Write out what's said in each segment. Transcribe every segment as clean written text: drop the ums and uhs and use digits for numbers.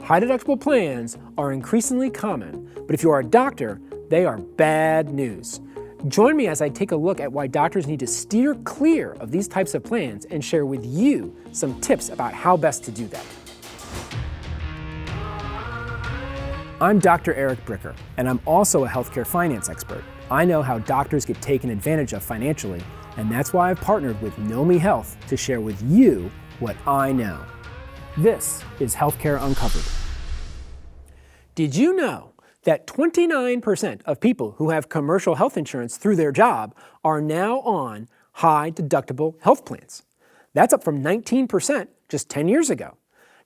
High deductible plans are increasingly common, but if you are a doctor, they are bad news. Join me as I take a look at why doctors need to steer clear of these types of plans and share with you some tips about how best to do that. I'm Dr. Eric Bricker, and I'm also a healthcare finance expert. I know how doctors get taken advantage of financially, and that's why I've partnered with Know Me Health to share with you what I know. This is Healthcare Uncovered. Did you know that 29% of people who have commercial health insurance through their job are now on high deductible health plans? That's up from 19% just 10 years ago.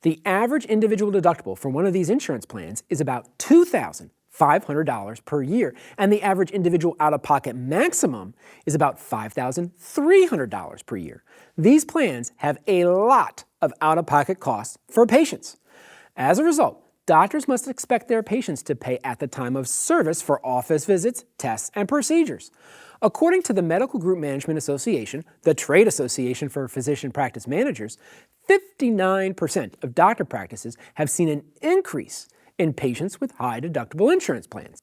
The average individual deductible for one of these insurance plans is about $2,500 per year, and the average individual out-of-pocket maximum is about $5,300 per year. These plans have a lot of out-of-pocket costs for patients. As a result, doctors must expect their patients to pay at the time of service for office visits, tests, and procedures. According to the Medical Group Management Association, the trade association for physician practice managers, 59% of doctor practices have seen an increase in patients with high deductible insurance plans.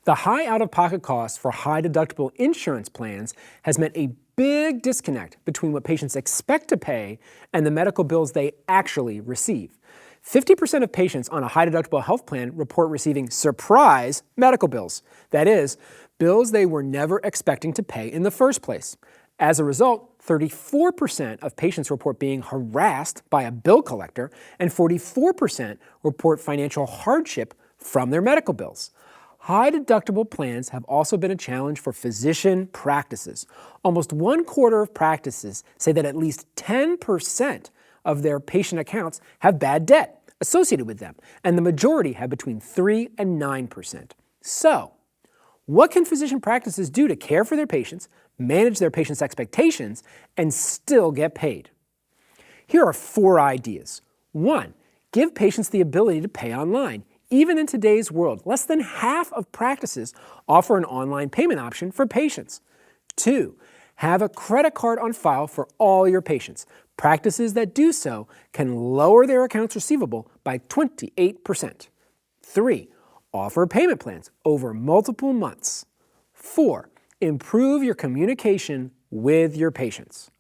The high out-of-pocket costs for high deductible insurance plans has meant a big disconnect between what patients expect to pay and the medical bills they actually receive. 50% of patients on a high deductible health plan report receiving surprise medical bills. That is, bills they were never expecting to pay in the first place. As a result, 34% of patients report being harassed by a bill collector, and 44% report financial hardship from their medical bills. High deductible plans have also been a challenge for physician practices. Almost 1/4 of practices say that at least 10% of their patient accounts have bad debt associated with them, and the majority have between 3 and 9%. So, what can physician practices do to care for their patients, manage their patients' expectations, and still get paid? Here are 4 ideas. 1, give patients the ability to pay online. Even in today's world, less than half of practices offer an online payment option for patients. 2, have a credit card on file for all your patients. Practices that do so can lower their accounts receivable by 28%. 3, offer payment plans over multiple months. 4, improve your communication with your patients.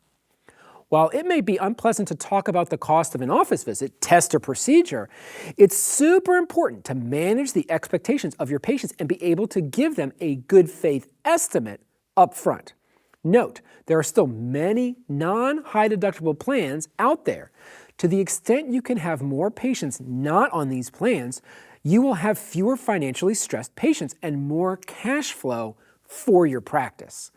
While it may be unpleasant to talk about the cost of an office visit, test, or procedure, it's super important to manage the expectations of your patients and be able to give them a good faith estimate up front. Note, there are still many non-high deductible plans out there. To the extent you can have more patients not on these plans, you will have fewer financially stressed patients and more cash flow for your practice.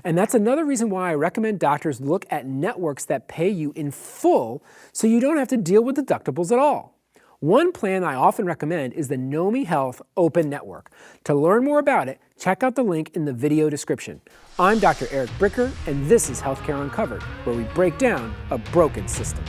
And that's another reason why I recommend doctors look at networks that pay you in full so you don't have to deal with deductibles at all. One plan I often recommend is the Know Me Health Open Network. To learn more about it, check out the link in the video description. I'm Dr. Eric Bricker, and this is Healthcare Uncovered, where we break down a broken system.